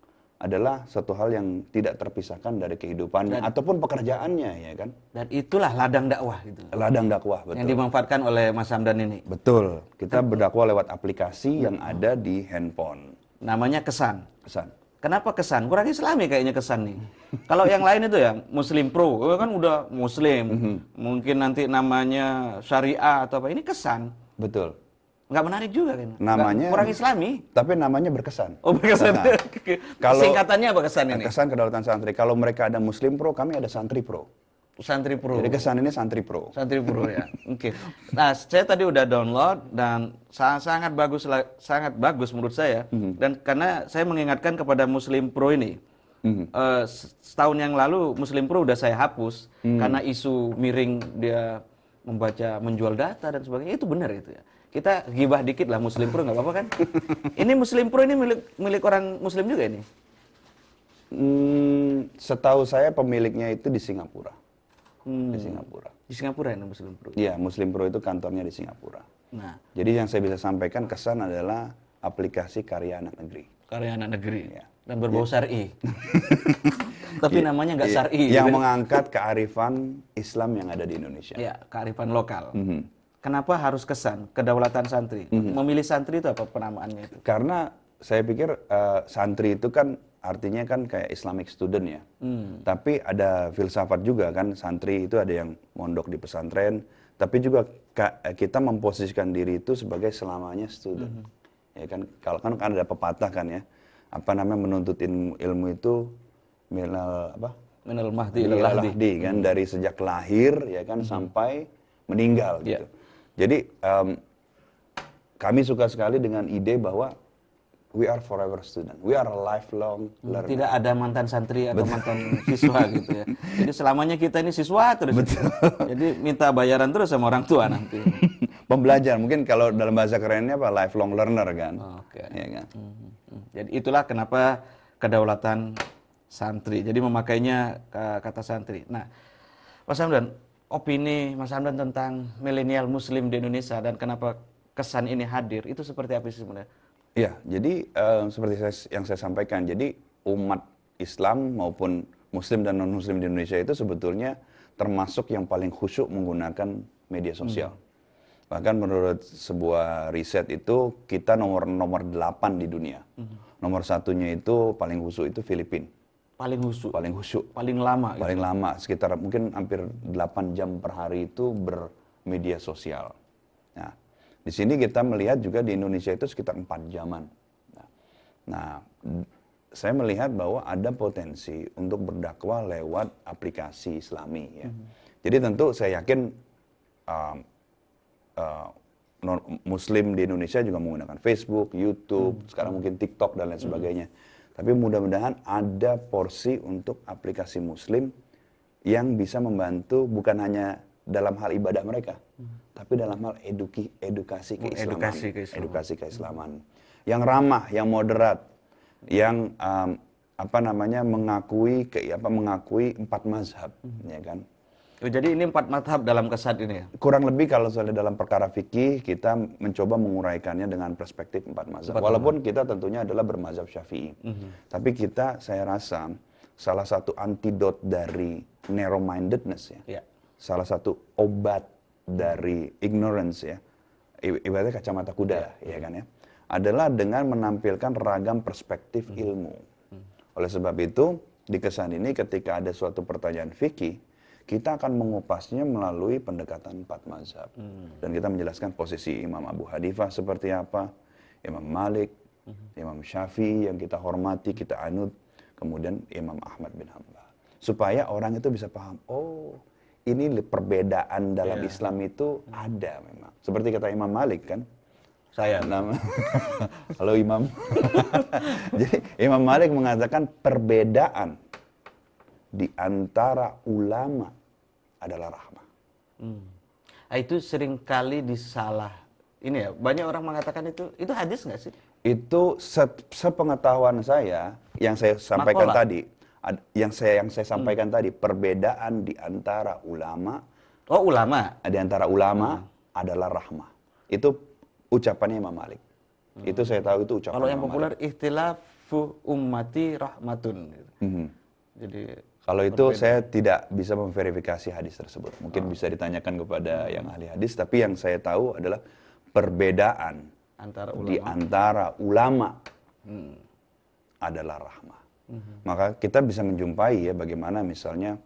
adalah satu hal yang tidak terpisahkan dari kehidupannya ataupun pekerjaannya, ya kan.
Dan itulah ladang dakwah gitu.
Ladang dakwah, betul.
Yang dimanfaatkan oleh Mas Hamdan ini.
Betul. Kita berdakwah lewat aplikasi yang ada di handphone.
Namanya Kesan.
Kesan.
Kenapa Kesan? Kurang Islami kayaknya Kesan nih. Kalau yang lain itu ya Muslim Pro, kan udah Muslim. Mungkin nanti namanya Syariah atau apa. Ini Kesan.
Betul.
Nggak menarik juga kan?
Namanya
kurang Islami.
Tapi namanya berkesan.
Oh, berkesan.
Nah, kalau
singkatannya apa Kesan ini?
Kesan Kedaulatan Santri. Kalau mereka ada Muslim Pro, kami ada Santri Pro.
Santri Pro.
Jadi Kesan ini Santri Pro.
Santri Pro ya. Oke. Nah, saya tadi udah download dan sangat bagus menurut saya. Dan karena saya mengingatkan kepada Muslim Pro ini. Setahun yang lalu Muslim Pro udah saya hapus karena isu miring dia menjual data dan sebagainya. Itu benar itu ya. Kita gibah dikit lah Muslim Pro, nggak apa-apa kan? Ini Muslim Pro ini milik orang Muslim juga ini?
Setahu saya pemiliknya itu di Singapura. Di Singapura.
Di Singapura ini Muslim Pro?
Iya, Muslim Pro itu kantornya di Singapura.
Nah,
jadi yang saya bisa sampaikan Kesan adalah aplikasi karya anak negeri.
Karya anak negeri. Ya. Dan berbau syar'i. Tapi namanya nggak syar'i.
Yang mengangkat kearifan Islam yang ada di Indonesia.
Ya, kearifan lokal. Kenapa harus Kesan, Kedaulatan Santri? Memilih santri itu apa penamaannya itu?
Karena saya pikir santri itu kan artinya kan kayak Islamic student ya. Tapi ada filsafat juga kan, santri itu ada yang mondok di pesantren, tapi juga kita memposisikan diri itu sebagai selamanya student. Ya kan, kalau kan ada pepatah kan ya, apa namanya, menuntut ilmu itu minal
mahdi ilal lahdi
kan, dari sejak lahir ya kan sampai meninggal gitu. Jadi kami suka sekali dengan ide bahwa we are forever student, we are a lifelong learner.
Tidak ada mantan santri atau mantan siswa gitu ya. Jadi selamanya kita ini siswa terus.
Betul.
Jadi minta bayaran terus sama orang tua nanti.
Pembelajar, mungkin kalau dalam bahasa kerennya apa, lifelong learner kan. Ya kan?
Jadi itulah kenapa Kedaulatan Santri. Jadi memakainya kata santri. Nah, Mas Hamdan, opini Mas Hamdan tentang milenial Muslim di Indonesia dan kenapa Kesan ini hadir, itu seperti apa sih sebenarnya?
Iya, jadi seperti yang saya sampaikan, jadi umat Islam maupun Muslim dan non-Muslim di Indonesia itu sebetulnya termasuk yang paling khusyuk menggunakan media sosial. Bahkan menurut sebuah riset itu kita nomor 8 di dunia. Nomor satunya itu paling khusyuk itu Filipina.
paling khusyuk,
paling khusyuk,
paling lama.
paling lama sekitar mungkin hampir 8 jam per hari itu bermedia sosial. Nah, di sini kita melihat juga di Indonesia itu sekitar 4 jaman. Nah, saya melihat bahwa ada potensi untuk berdakwah lewat aplikasi Islami. Ya. Jadi tentu saya yakin Muslim di Indonesia juga menggunakan Facebook, YouTube, sekarang mungkin TikTok dan lain sebagainya. Tapi mudah-mudahan ada porsi untuk aplikasi Muslim yang bisa membantu bukan hanya dalam hal ibadah mereka, tapi dalam hal edukasi keislaman, yang ramah, yang moderat, yang mengakui 4 mazhab, ya kan?
Jadi ini 4 mazhab dalam kesad ini ya?
Kurang lebih kalau soalnya dalam perkara fikih, kita mencoba menguraikannya dengan perspektif 4 mazhab. Walaupun kita tentunya adalah bermazhab Syafi'i. Tapi saya rasa salah satu antidot dari narrow-mindedness ya. Salah satu obat dari ignorance ya. Ibaratnya kacamata kuda ya kan ya. Adalah dengan menampilkan ragam perspektif ilmu. Oleh sebab itu, di kesan ini ketika ada suatu pertanyaan fikih, kita akan mengupasnya melalui pendekatan 4 mazhab. Dan kita menjelaskan posisi Imam Abu Hanifah seperti apa, Imam Malik, Imam Syafi'i yang kita hormati, kita anut, kemudian Imam Ahmad bin Hanbal. Supaya orang itu bisa paham, oh ini perbedaan dalam Islam itu ada memang. Seperti kata Imam Malik kan.
Saya.
Halo Imam. Jadi Imam Malik mengatakan perbedaan di antara ulama adalah rahmah.
Itu seringkali ini ya, banyak orang mengatakan itu hadis nggak sih?
Itu sepengetahuan saya yang saya sampaikan tadi, yang saya sampaikan tadi, perbedaan di antara ulama.
Oh, ulama.
Di antara ulama adalah rahmah. Itu ucapannya Imam Malik. Itu saya tahu itu ucapan.
Kalau yang
Imam
populer
Malik.
ikhtilafu ummati rahmatun. Jadi
kalau itu saya tidak bisa memverifikasi hadis tersebut. Mungkin bisa ditanyakan kepada yang ahli hadis, tapi yang saya tahu adalah perbedaan di antara ulama adalah rahmah. Maka kita bisa menjumpai ya bagaimana misalnya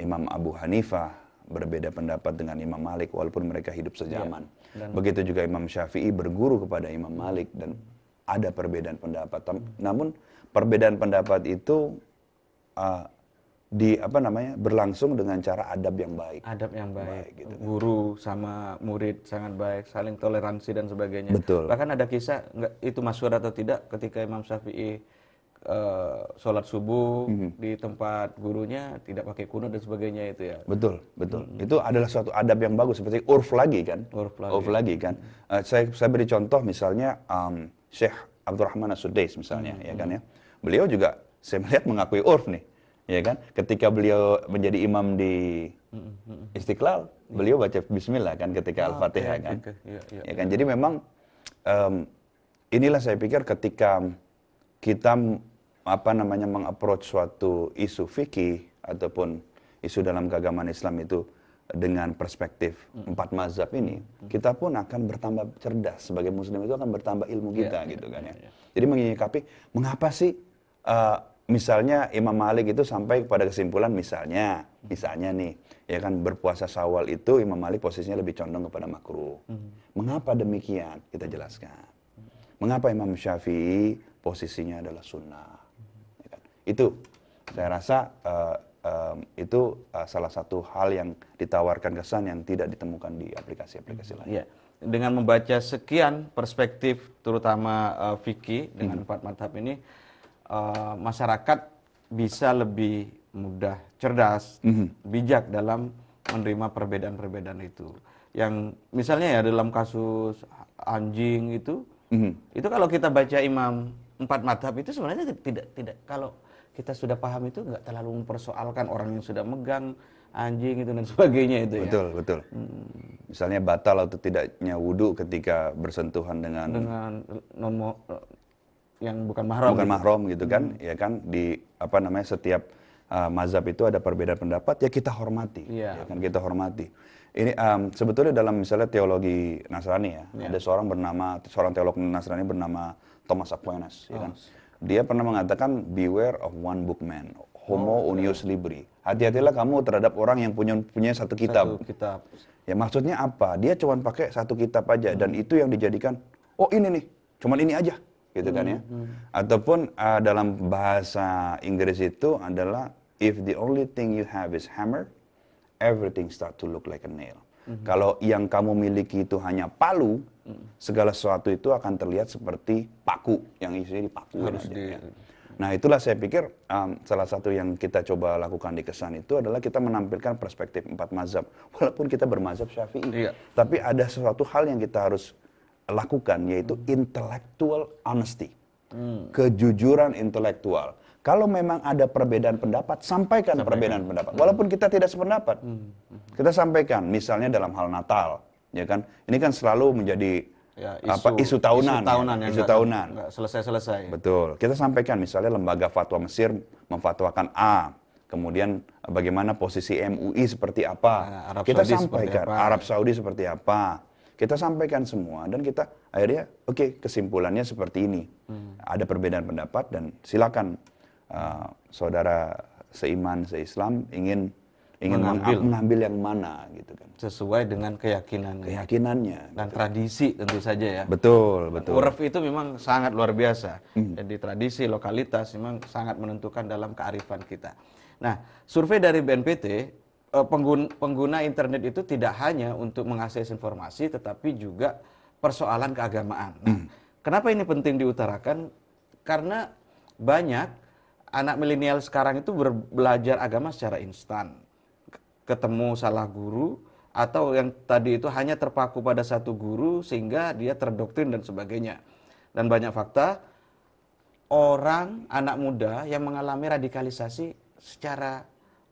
Imam Abu Hanifah berbeda pendapat dengan Imam Malik walaupun mereka hidup sezaman. Begitu juga Imam Syafi'i berguru kepada Imam Malik dan ada perbedaan pendapat. Namun perbedaan pendapat itu berlangsung dengan cara adab yang baik.
Adab yang baik gitu. Guru sama murid sangat baik, saling toleransi dan sebagainya.
Betul.
Bahkan ada kisah, itu masyhur atau tidak, ketika Imam Syafi'i sholat subuh di tempat gurunya tidak pakai kunut dan sebagainya itu ya.
Betul. Itu adalah suatu adab yang bagus, seperti urf lagi kan. Urf lagi kan. Saya beri contoh misalnya Syekh Abdurrahman As-Sudais misalnya ya kan ya. Beliau juga saya melihat mengakui urf nih. Ya kan, ketika beliau menjadi imam di Istiqlal, beliau baca Bismillah kan ketika Al-Fatihah kan. Ya kan, jadi memang inilah saya pikir ketika kita mengapproach suatu isu fikih ataupun isu dalam keagamaan Islam itu dengan perspektif 4 mazhab ini, kita pun akan bertambah cerdas sebagai Muslim, itu akan bertambah ilmu kita gitu kan ya. Jadi menyikapi mengapa sih misalnya Imam Malik itu sampai kepada kesimpulan misalnya nih, ya kan berpuasa Syawal itu Imam Malik posisinya lebih condong kepada makruh. Mengapa demikian? Kita jelaskan. Mengapa Imam Syafi'i posisinya adalah sunnah? Ya kan? Itu saya rasa itu salah satu hal yang ditawarkan kesan yang tidak ditemukan di aplikasi-aplikasi lain.
Ya. Dengan membaca sekian perspektif, terutama fikih dengan 4 mazhab ini, masyarakat bisa lebih mudah, cerdas, bijak dalam menerima perbedaan-perbedaan itu. Yang misalnya ya dalam kasus anjing itu kalau kita baca Imam 4 mazhab itu sebenarnya tidak kalau kita sudah paham itu nggak terlalu mempersoalkan orang yang sudah megang anjing itu dan sebagainya itu ya.
Betul. Misalnya batal atau tidaknya wudhu ketika bersentuhan dengan
yang bukan mahram
gitu kan. Ya kan di setiap mazhab itu ada perbedaan pendapat, ya kita hormati. Ya kan kita hormati. Ini sebetulnya dalam misalnya teologi Nasrani ya, ada seorang teolog Nasrani bernama Thomas Aquinas ya kan. dia pernah mengatakan beware of one book man, homo unius libri. Hati-hatilah kamu terhadap orang yang punya satu kitab.
Satu kitab.
Ya maksudnya apa? Dia cuma pakai satu kitab aja dan itu yang dijadikan, oh ini nih, cuman ini aja, gitu kan ya. Ataupun dalam bahasa Inggris itu adalah if the only thing you have is hammer, everything start to look like a nail. Kalau yang kamu miliki itu hanya palu, segala sesuatu itu akan terlihat seperti paku yang isinya dipaku aja. Ya. Nah itulah saya pikir salah satu yang kita coba lakukan di Kesan itu adalah kita menampilkan perspektif 4 mazhab. Walaupun kita bermazhab Syafi'i, tapi ada sesuatu hal yang kita harus lakukan yaitu intellectual honesty, kejujuran intelektual. Kalau memang ada perbedaan pendapat, sampaikan perbedaan pendapat. Walaupun kita tidak sependapat, kita sampaikan. Misalnya dalam hal Natal, ya kan? Ini kan selalu menjadi isu tahunan, isu tahunan.
Nggak selesai-selesai.
Betul. Kita sampaikan misalnya lembaga fatwa Mesir memfatwakan A, kemudian bagaimana posisi MUI seperti apa. Kita sampaikan Arab Saudi seperti apa. Kita sampaikan semua dan kita akhirnya oke, kesimpulannya seperti ini. Ada perbedaan pendapat dan silakan saudara seiman, seislam ingin mengambil yang mana gitu kan.
Sesuai dengan
keyakinannya
dan tradisi tentu saja ya.
Betul.
Uruf itu memang sangat luar biasa. Jadi tradisi, lokalitas memang sangat menentukan dalam kearifan kita. Nah, survei dari BNPT, pengguna internet itu tidak hanya untuk mengakses informasi tetapi juga persoalan keagamaan. Nah, kenapa ini penting diutarakan? Karena banyak anak milenial sekarang itu belajar agama secara instan. Ketemu salah guru, atau yang tadi itu hanya terpaku pada satu guru sehingga dia terdoktrin dan sebagainya. Dan banyak fakta, anak muda yang mengalami radikalisasi secara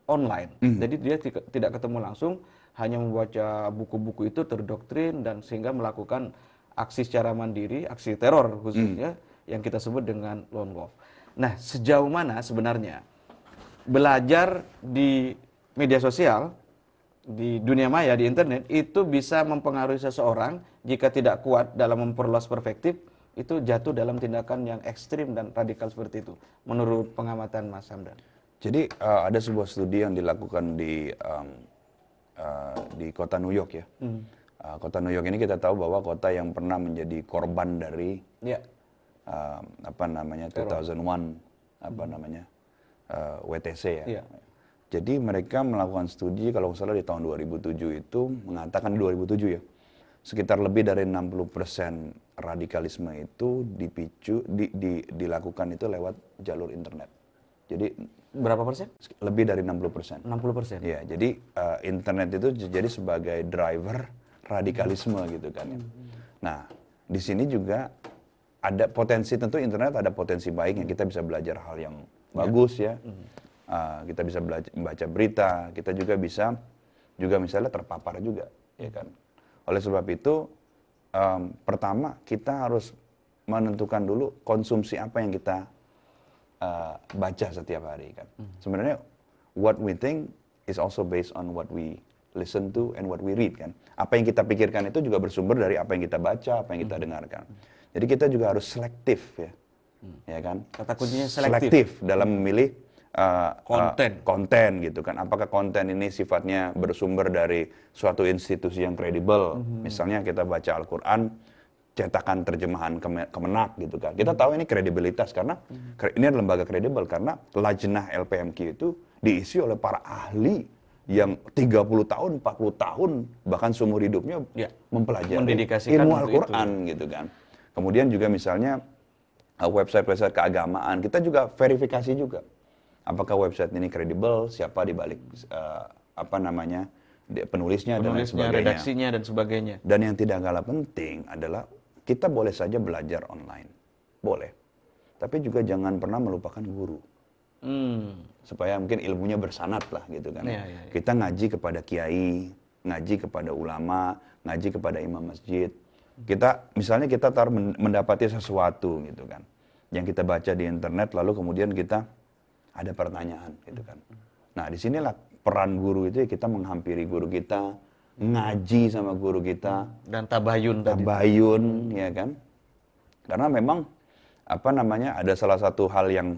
online. Jadi dia tidak ketemu langsung, hanya membaca buku-buku itu terdoktrin dan sehingga melakukan aksi secara mandiri, aksi teror khususnya, yang kita sebut dengan lone wolf. Nah, sejauh mana sebenarnya belajar di media sosial, di dunia maya, di internet, itu bisa mempengaruhi seseorang jika tidak kuat dalam memperluas perspektif, itu jatuh dalam tindakan yang ekstrim dan radikal seperti itu, menurut pengamatan Mas Hamdan.
Jadi ada sebuah studi yang dilakukan di kota New York ya. Kota New York ini kita tahu bahwa kota yang pernah menjadi korban dari 2001 WTC ya. Jadi mereka melakukan studi kalau nggak salah di tahun 2007 itu mengatakan 2007 ya, sekitar lebih dari 60% radikalisme itu dilakukan itu lewat jalur internet. Jadi
berapa persen?
Lebih dari 60%.
60%.
Ya, jadi internet itu jadi sebagai driver radikalisme gitu kan ya. Nah, di sini juga ada potensi, tentu internet ada potensi baiknya, kita bisa belajar hal yang bagus ya. Kita bisa membaca berita, kita juga bisa misalnya terpapar juga, ya kan. Oleh sebab itu, pertama kita harus menentukan dulu konsumsi apa yang kita baca setiap hari kan. Sebenarnya what we think is also based on what we listen to and what we read kan. Apa yang kita pikirkan itu juga bersumber dari apa yang kita baca, apa yang kita dengarkan. Jadi kita juga harus selektif ya kan.
Kata kuncinya
selektif dalam memilih konten gitu kan. Apakah konten ini sifatnya bersumber dari suatu institusi yang kredibel. Misalnya kita baca Al-Quran, cetakan terjemahan Kemenak gitu kan. Kita tahu ini kredibilitas karena ini adalah lembaga kredibel karena Lajnah LPMQ itu diisi oleh para ahli yang 30 tahun, 40 tahun bahkan seumur hidupnya mempelajari ilmu Al-Quran gitu kan. Kemudian juga misalnya website-website keagamaan, kita juga verifikasi juga. Apakah website ini kredibel, siapa di balik penulisnya dan lain sebagainya.
Redaksinya dan sebagainya.
Dan yang tidak kalah penting adalah kita boleh saja belajar online. Boleh. Tapi juga jangan pernah melupakan guru. Supaya mungkin ilmunya bersanad lah gitu kan. Kita ngaji kepada kiai, ngaji kepada ulama, ngaji kepada imam masjid. Misalnya kita mendapati sesuatu gitu kan. Yang kita baca di internet lalu kemudian kita ada pertanyaan gitu kan. Nah, disinilah peran guru itu, kita menghampiri guru kita, ngaji sama guru kita.
Dan tabayun
ya kan. Karena memang ada salah satu hal yang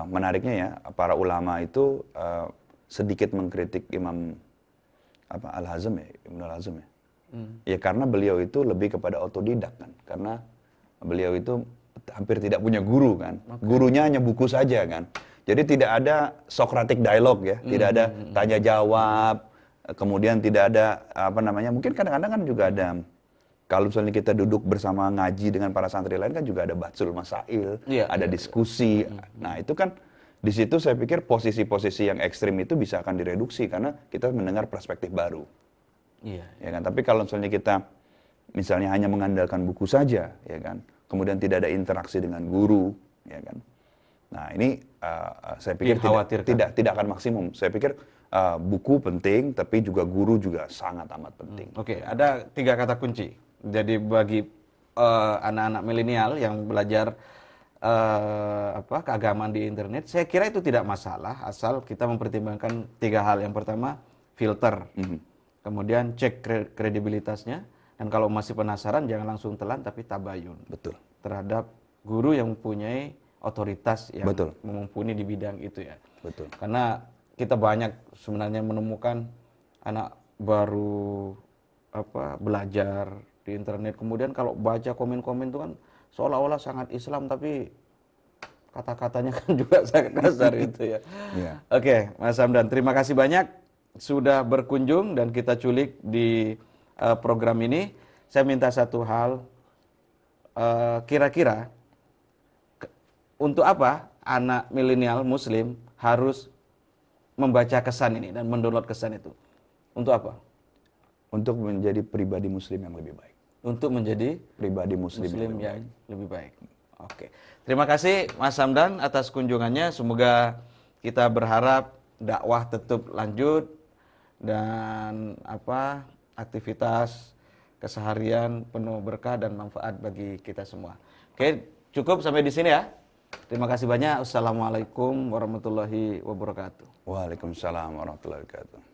menariknya ya, para ulama itu sedikit mengkritik Imam Al-Hazm ya, Ibnu Al-Hazm ya. Ya karena beliau itu lebih kepada otodidak kan, karena beliau itu hampir tidak punya guru kan, gurunya hanya buku saja kan. Jadi tidak ada Socratic dialogue ya, tidak ada tanya jawab, kemudian tidak ada mungkin kadang-kadang kan juga ada, kalau misalnya kita duduk bersama ngaji dengan para santri lain kan juga ada Batsul Masail, ada diskusi. Nah itu kan di situ saya pikir posisi-posisi yang ekstrim itu bisa akan direduksi karena kita mendengar perspektif baru. Ya kan. Tapi kalau misalnya misalnya hanya mengandalkan buku saja, ya kan, kemudian tidak ada interaksi dengan guru, ya kan. Nah ini saya pikir tidak akan maksimum. Saya pikir buku penting, tapi juga guru juga sangat amat penting.
Oke, ada 3 kata kunci. Jadi bagi anak-anak milenial yang belajar keagamaan di internet, saya kira itu tidak masalah asal kita mempertimbangkan 3 hal. Yang pertama, filter. Kemudian cek kredibilitasnya, dan kalau masih penasaran jangan langsung telan tapi tabayun.
Betul.
Terhadap guru yang mempunyai otoritas yang mumpuni di bidang itu ya.
Betul.
Karena kita banyak sebenarnya menemukan anak baru belajar di internet, kemudian kalau baca komen-komen itu kan seolah-olah sangat Islam tapi kata-katanya kan juga sangat kasar itu ya. Oke, Mas Hamdan, terima kasih banyak sudah berkunjung dan kita culik di program ini. Saya minta satu hal, kira-kira untuk apa anak milenial muslim harus membaca kesan ini dan mendownload kesan itu? Untuk apa?
Untuk menjadi pribadi muslim yang lebih baik.
Untuk menjadi
pribadi muslim
yang lebih baik. Oke. Terima kasih Mas Hamdan atas kunjungannya. Semoga kita berharap dakwah tetap lanjut dan aktivitas keseharian penuh berkah dan manfaat bagi kita semua. Oke, cukup sampai di sini ya. Terima kasih banyak. Assalamualaikum warahmatullahi wabarakatuh.
Waalaikumsalam warahmatullahi wabarakatuh.